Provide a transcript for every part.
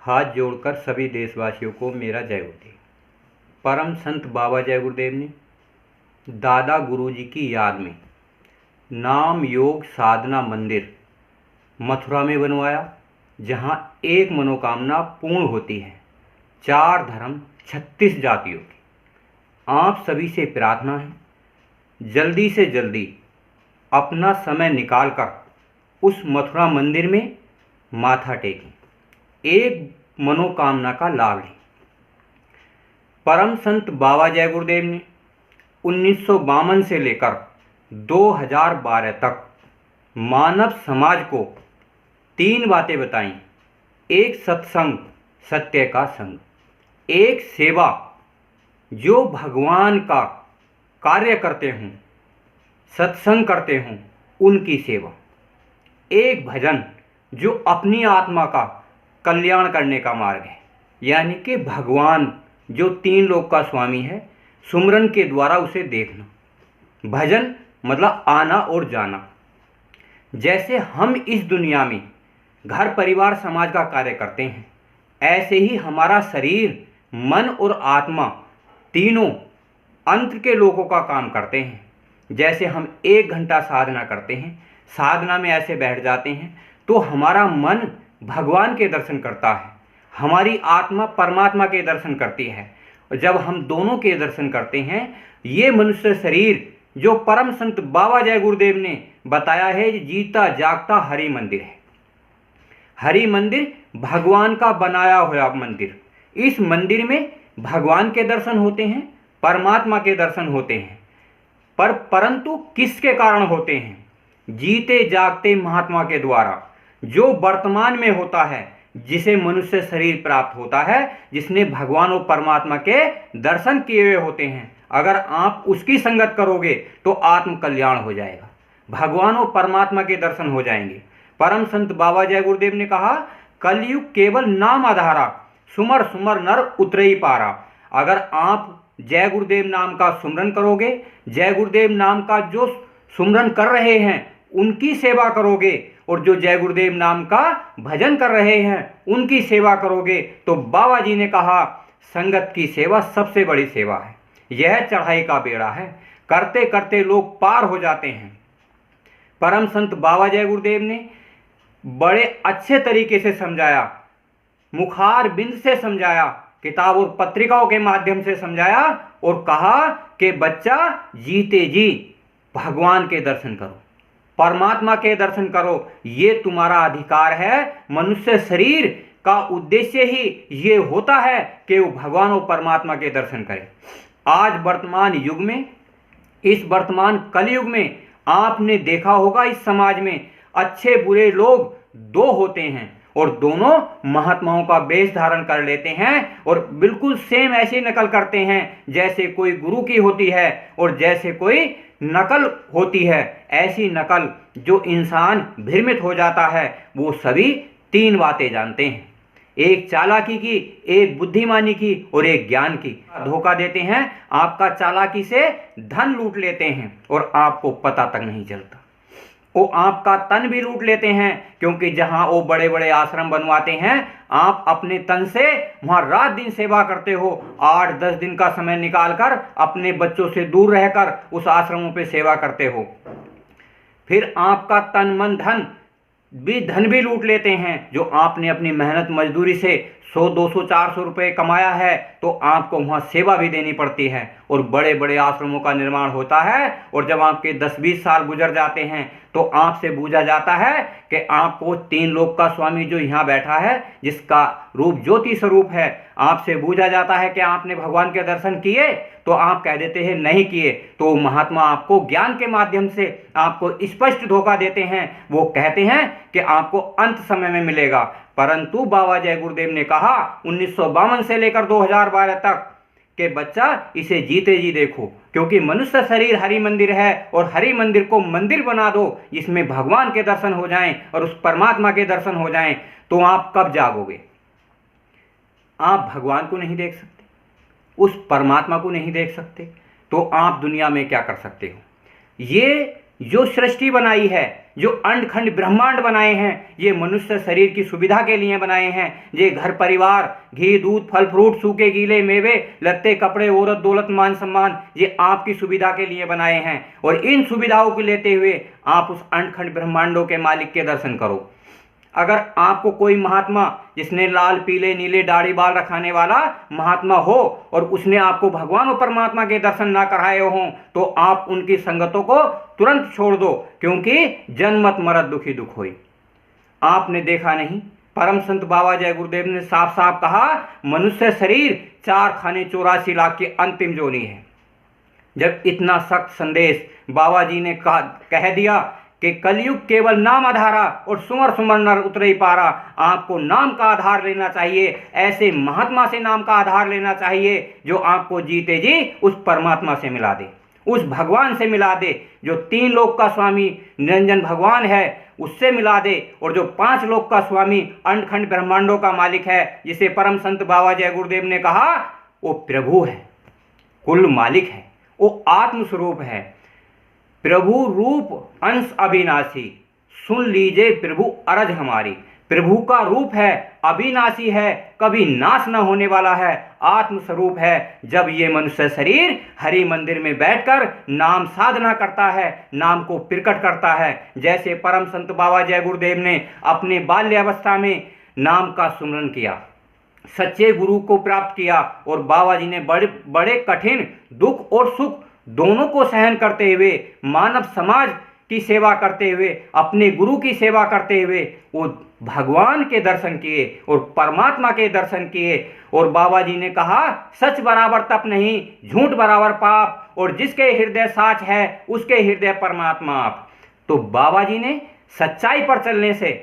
हाथ जोड़कर सभी देशवासियों को मेरा जय गुरुदेव। परम संत बाबा जय गुरुदेव ने दादा गुरुजी की याद में नाम योग साधना मंदिर मथुरा में बनवाया, जहां एक मनोकामना पूर्ण होती है। 4 धर्म 36 जातियों की। आप सभी से प्रार्थना है, जल्दी से जल्दी अपना समय निकालकर उस मथुरा मंदिर में माथा टेकें, एक मनोकामना का लाभ लें। परम संत बाबा जय गुरुदेव ने 1952 से लेकर 2012 तक मानव समाज को 3 बातें बताई। एक सत्संग, सत्य का संग। एक सेवा, जो भगवान का कार्य करते हों, सत्संग करते हों, उनकी सेवा। एक भजन, जो अपनी आत्मा का कल्याण करने का मार्ग है, यानी कि भगवान जो 3 लोक का स्वामी है, सुमरन के द्वारा उसे देखना। भजन मतलब आना और जाना। जैसे हम इस दुनिया में घर परिवार समाज का कार्य करते हैं, ऐसे ही हमारा शरीर, मन और आत्मा तीनों अंतर के लोगों का काम करते हैं। जैसे हम 1 घंटा साधना करते हैं, साधना में ऐसे बैठ जाते हैं तो हमारा मन भगवान के दर्शन करता है, हमारी आत्मा परमात्मा के दर्शन करती है। और जब हम दोनों के दर्शन करते हैं, ये मनुष्य शरीर जो परम संत बाबा जय गुरुदेव ने बताया है, जीता जागता हरि मंदिर है। हरि मंदिर भगवान का बनाया हुआ मंदिर। इस मंदिर में भगवान के दर्शन होते हैं, परमात्मा के दर्शन होते हैं। परंतु किसके कारण होते हैं? जीते जागते महात्मा के द्वारा, जो वर्तमान में होता है, जिसे मनुष्य शरीर प्राप्त होता है, जिसने भगवान और परमात्मा के दर्शन किए हुए होते हैं। अगर आप उसकी संगत करोगे तो आत्म कल्याण हो जाएगा, भगवान और परमात्मा के दर्शन हो जाएंगे। परम संत बाबा जय गुरुदेव ने कहा, कलयुग केवल नाम आधारा, सुमर सुमर नर उतरई पारा। अगर आप जय गुरुदेव नाम का सुमरन करोगे, जय गुरुदेव नाम का जो सुमरन कर रहे हैं उनकी सेवा करोगे, और जो जय गुरुदेव नाम का भजन कर रहे हैं उनकी सेवा करोगे, तो बाबा जी ने कहा, संगत की सेवा सबसे बड़ी सेवा है। यह चढ़ाई का बेड़ा है, करते करते लोग पार हो जाते हैं। परम संत बाबा जय गुरुदेव ने बड़े अच्छे तरीके से समझाया, मुखार बिंद से समझाया, किताब और पत्रिकाओं के माध्यम से समझाया, और कहा कि बच्चा जीते जी भगवान के दर्शन करो, परमात्मा के दर्शन करो, ये तुम्हारा अधिकार है। मनुष्य शरीर का उद्देश्य ही ये होता है कि वो भगवान और परमात्मा के दर्शन करे। आज वर्तमान युग में, इस वर्तमान कलयुग में आपने देखा होगा, इस समाज में अच्छे बुरे लोग 2 होते हैं, और दोनों महात्माओं का वेश धारण कर लेते हैं और बिल्कुल सेम ऐसी नकल करते हैं जैसे कोई गुरु की होती है और जैसे कोई नकल होती है। ऐसी नकल जो इंसान भ्रमित हो जाता है। वो सभी 3 बातें जानते हैं, एक चालाकी की, एक बुद्धिमानी की और एक ज्ञान की। धोखा देते हैं, आपका चालाकी से धन लूट लेते हैं और आपको पता तक नहीं चलता। वो आपका तन भी लूट लेते हैं, क्योंकि जहां वो बड़े बड़े आश्रम बनवाते हैं, आप अपने तन से वहां रात दिन सेवा करते हो। 8-10 दिन का समय निकालकर अपने बच्चों से दूर रहकर उस आश्रमों पे सेवा करते हो। फिर आपका तन मन धन भी लूट लेते हैं, जो आपने अपनी मेहनत मजदूरी से 100, 200, 400 रुपये कमाया है, तो आपको वहाँ सेवा भी देनी पड़ती है और बड़े बड़े आश्रमों का निर्माण होता है। और जब आपके 10-20 साल गुजर जाते हैं तो आपसे पूछा जाता है कि आपको 3 लोक का स्वामी जो यहाँ बैठा है, जिसका रूप ज्योति स्वरूप है, आपसे पूछा जाता है कि आपने भगवान के दर्शन किए? तो आप कह देते हैं नहीं किए। तो महात्मा आपको ज्ञान के माध्यम से आपको स्पष्ट धोखा देते हैं। वो कहते हैं कि आपको अंत समय में मिलेगा। परंतु बाबा जय गुरुदेव ने कहा 1952 से लेकर 2012 तक कि बच्चा इसे जीते जी देखो, क्योंकि मनुष्य शरीर हरि मंदिर है, और हरि मंदिर को मंदिर बना दो जिसमें भगवान के दर्शन हो जाएं और उस परमात्मा के दर्शन हो जाएं। तो आप कब जागोगे? आप भगवान को नहीं देख सकते, उस परमात्मा को नहीं देख सकते, तो आप दुनिया में क्या कर सकते हो? ये जो सृष्टि बनाई है, जो अंडखंड ब्रह्मांड बनाए हैं ये मनुष्य शरीर की सुविधा के लिए बनाए हैं। ये घर परिवार, घी दूध फल फ्रूट सूखे गीले मेवे लत्ते कपड़े औरत दौलत मान सम्मान ये आपकी सुविधा के लिए बनाए हैं। और इन सुविधाओं को लेते हुए आप उस अंडखंड ब्रह्मांडों के मालिक के दर्शन करो। अगर आपको कोई महात्मा जिसने लाल पीले नीले दाढ़ी बाल रखाने वाला महात्मा हो और उसने आपको भगवान और परमात्मा के दर्शन ना कराए हों तो आप उनकी संगतों को तुरंत छोड़ दो, क्योंकि जन्मत मरत दुखी दुख होई। आपने देखा नहीं, परम संत बाबा जय गुरुदेव ने साफ साफ कहा मनुष्य शरीर 4 खाने 84 लाख की अंतिम जोनी है। जब इतना सख्त संदेश बाबा जी ने कह दिया कि कलयुग केवल नाम आधारा और सुमर सुमर नर उतरे पारा, आपको नाम का आधार लेना चाहिए। ऐसे महात्मा से नाम का आधार लेना चाहिए जो आपको जीते जी उस परमात्मा से मिला दे, उस भगवान से मिला दे जो 3 लोक का स्वामी निरंजन भगवान है, उससे मिला दे। और जो 5 लोक का स्वामी अंडखंड ब्रह्मांडों का मालिक है, जिसे परम संत बाबा जय गुरुदेव ने कहा वो प्रभु है, कुल मालिक है, वो आत्मस्वरूप है। प्रभु रूप अंश अविनाशी, सुन लीजिए प्रभु अरज हमारी। प्रभु का रूप है, अविनाशी है, कभी नाश न होने वाला है, आत्मस्वरूप है। जब ये मनुष्य शरीर हरि मंदिर में बैठकर नाम साधना करता है, नाम को प्रकट करता है, जैसे परम संत बाबा जय गुरुदेव ने अपने बाल्यावस्था में नाम का सुमरन किया, सच्चे गुरु को प्राप्त किया और बाबा जी ने बड़े बड़े कठिन दुख और सुख दोनों को सहन करते हुए मानव समाज की सेवा करते हुए अपने गुरु की सेवा करते हुए वो भगवान के दर्शन किए और परमात्मा के दर्शन किए। और बाबा जी ने कहा सच बराबर तप नहीं, झूठ बराबर पाप, और जिसके हृदय साच है उसके हृदय परमात्मा आप। तो बाबा जी ने सच्चाई पर चलने से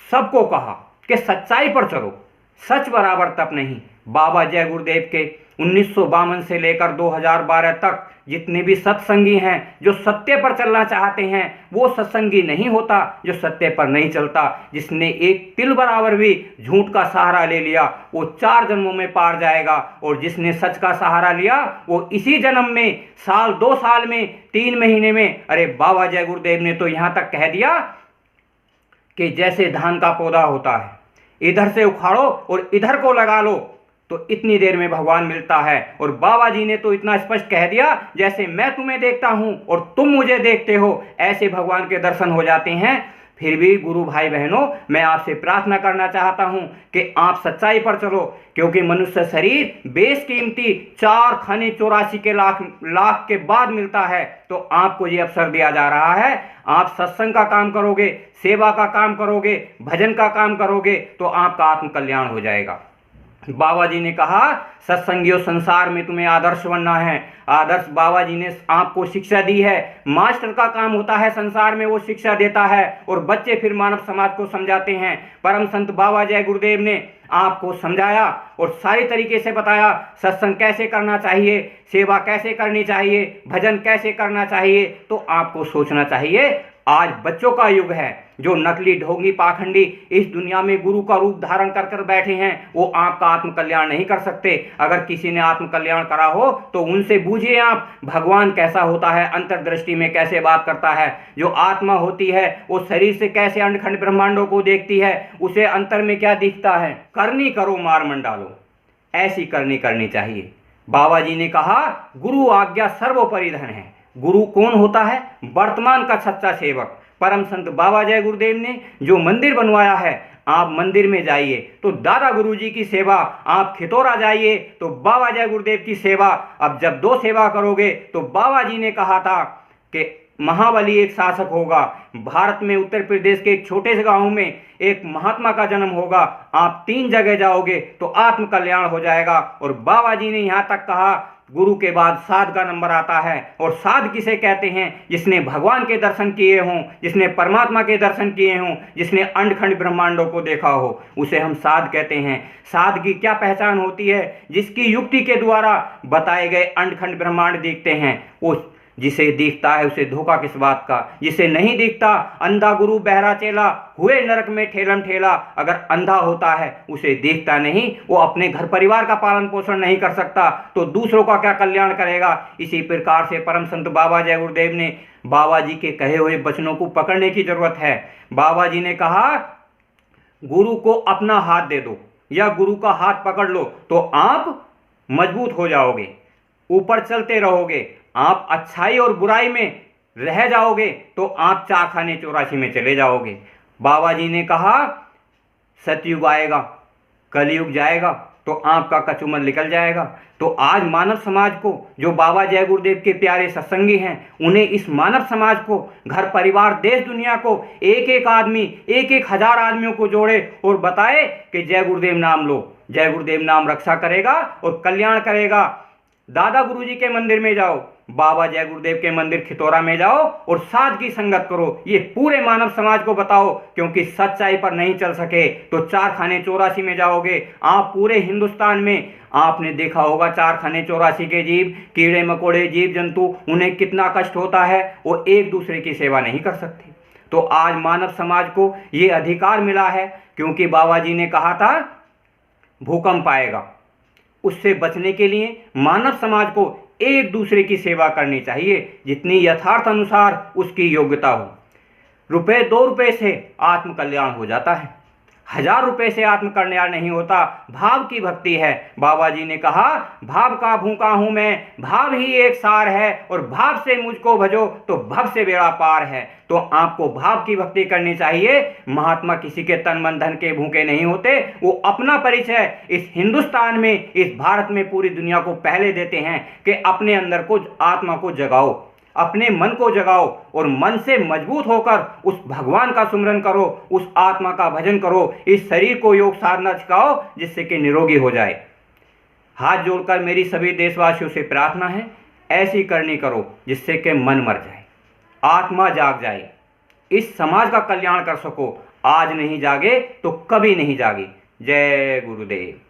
सबको कहा कि सच्चाई पर चलो, सच बराबर तप नहीं। बाबा जय गुरुदेव के 1952 से लेकर 2012 तक जितने भी सत्संगी हैं जो सत्य पर चलना चाहते हैं, वो सत्संगी नहीं होता जो सत्य पर नहीं चलता। जिसने एक तिल बराबर भी झूठ का सहारा ले लिया वो 4 जन्मों में पार जाएगा, और जिसने सच का सहारा लिया वो इसी जन्म में, साल 2 साल में, 3 महीने में। अरे बाबा जय गुरुदेव ने तो यहाँ तक कह दिया कि जैसे धान का पौधा होता है, इधर से उखाड़ो और इधर को लगा लो तो इतनी देर में भगवान मिलता है। और बाबा जी ने तो इतना स्पष्ट कह दिया जैसे मैं तुम्हें देखता हूं और तुम मुझे देखते हो, ऐसे भगवान के दर्शन हो जाते हैं। फिर भी गुरु भाई बहनों, मैं आपसे प्रार्थना करना चाहता हूं कि आप सच्चाई पर चलो, क्योंकि मनुष्य शरीर बेशकीमती 4 खाने 84 के लाख के बाद मिलता है। तो आपको ये अवसर दिया जा रहा है, आप सत्संग का काम करोगे, सेवा का काम करोगे, भजन का काम करोगे तो आपका आत्म कल्याण हो जाएगा। बाबा जी ने कहा सत्संगियों संसार में तुम्हें आदर्श बनना है। आदर्श बाबा जी ने आपको शिक्षा दी है। मास्टर का काम होता है संसार में वो शिक्षा देता है और बच्चे फिर मानव समाज को समझाते हैं। परम संत बाबा जय गुरुदेव ने आपको समझाया और सारी तरीके से बताया सत्संग कैसे करना चाहिए, सेवा कैसे करनी चाहिए, भजन कैसे करना चाहिए। तो आपको सोचना चाहिए आज बच्चों का युग है। जो नकली ढोंगी पाखंडी इस दुनिया में गुरु का रूप धारण कर कर बैठे हैं वो आपका आत्म कल्याण नहीं कर सकते। अगर किसी ने आत्म कल्याण करा हो तो उनसे बूझिए आप भगवान कैसा होता है, अंतर्दृष्टि में कैसे बात करता है। जो आत्मा होती है वो शरीर से कैसे अंडखंड ब्रह्मांडों को देखती है, उसे अंतर में क्या दिखता है। करनी करो मार मन डालो, ऐसी करनी चाहिए। बाबा जी ने कहा गुरु आज्ञा सर्वोपरि धन है। गुरु कौन होता है? वर्तमान का सच्चा सेवक। परम संत बाबा जय गुरुदेव ने जो मंदिर बनवाया है, आप मंदिर में जाइए तो दादा गुरु जी की सेवा, आप खितौरा जाइए तो बाबा जय गुरुदेव की सेवा। अब जब 2 सेवा करोगे तो बाबा जी ने कहा था कि महाबली एक शासक होगा। भारत में उत्तर प्रदेश के एक छोटे से गांव में एक महात्मा का जन्म होगा। आप 3 जगह जाओगे तो आत्म कल्याण हो जाएगा। और बाबा जी ने यहाँ तक कहा गुरु के बाद साध का नंबर आता है। और साध किसे कहते हैं? जिसने भगवान के दर्शन किए हों, जिसने परमात्मा के दर्शन किए हों, जिसने अंडखंड ब्रह्मांडों को देखा हो, उसे हम साध कहते हैं। साध की क्या पहचान होती है? जिसकी युक्ति के द्वारा बताए गए अंडखंड ब्रह्मांड दिखते हैं। वो जिसे दिखता है उसे धोखा किस बात का, जिसे नहीं दिखता अंधा गुरु बहरा चेला, हुए नरक में ठेलम ठेला। अगर अंधा होता है उसे दिखता नहीं, वो अपने घर परिवार का पालन पोषण नहीं कर सकता तो दूसरों का क्या कल्याण करेगा। इसी प्रकार से परम संत बाबा जय गुरुदेव ने बाबा जी के कहे हुए वचनों को पकड़ने की जरूरत है। बाबा जी ने कहा, गुरु को अपना हाथ दे दो या गुरु का हाथ पकड़ लो तो आप मजबूत हो जाओगे, ऊपर चलते रहोगे। आप अच्छाई और बुराई में रह जाओगे तो आप 4 खाने 84 में चले जाओगे। बाबा जी ने कहा, सतयुग आएगा, कलयुग जाएगा तो आपका कचूमर निकल जाएगा। तो आज मानव समाज को, जो बाबा जय गुरुदेव के प्यारे सत्संगी हैं, उन्हें इस मानव समाज को, घर परिवार देश दुनिया को, एक एक आदमी, एक एक हजार आदमियों को जोड़े और बताए कि जय गुरुदेव नाम लो, जय गुरुदेव नाम रक्षा करेगा और कल्याण करेगा। दादा गुरुजी के मंदिर में जाओ, बाबा जय गुरुदेव के मंदिर खितौरा में जाओ और सादगी संगत करो। ये पूरे मानव समाज को बताओ, क्योंकि सच्चाई पर नहीं चल सके तो 4 खाने 84 में जाओगे। आप पूरे हिंदुस्तान में आपने देखा होगा 4 खाने 84 के जीव, कीड़े मकोड़े, जीव जंतु, उन्हें कितना कष्ट होता है, वो एक दूसरे की सेवा नहीं कर सकते। तो आज मानव समाज को ये अधिकार मिला है, क्योंकि बाबा जी ने कहा था भूकंप आएगा। उससे बचने के लिए मानव समाज को एक दूसरे की सेवा करनी चाहिए, जितनी यथार्थ अनुसार उसकी योग्यता हो। रुपए 2 रुपए से आत्म कल्याण हो जाता है, 1000 रुपए से आत्म कल्याण नहीं होता। भाव की भक्ति है। बाबा जी ने कहा, भाव का भूखा हूं मैं, भाव ही एक सार है, और भाव से मुझको भजो तो भव से बेड़ा पार है। तो आपको भाव की भक्ति करनी चाहिए। महात्मा किसी के तन मन धन के भूखे नहीं होते, वो अपना परिचय इस हिंदुस्तान में, इस भारत में पूरी दुनिया को पहले देते हैं कि अपने अंदर को, आत्मा को जगाओ, अपने मन को जगाओ और मन से मजबूत होकर उस भगवान का सुमिरन करो, उस आत्मा का भजन करो, इस शरीर को योग साधना सिखाओ जिससे कि निरोगी हो जाए। हाथ जोड़कर मेरी सभी देशवासियों से प्रार्थना है, ऐसी करनी करो जिससे कि मन मर जाए, आत्मा जाग जाए, इस समाज का कल्याण कर सको। आज नहीं जागे तो कभी नहीं जागे। जय गुरुदेव।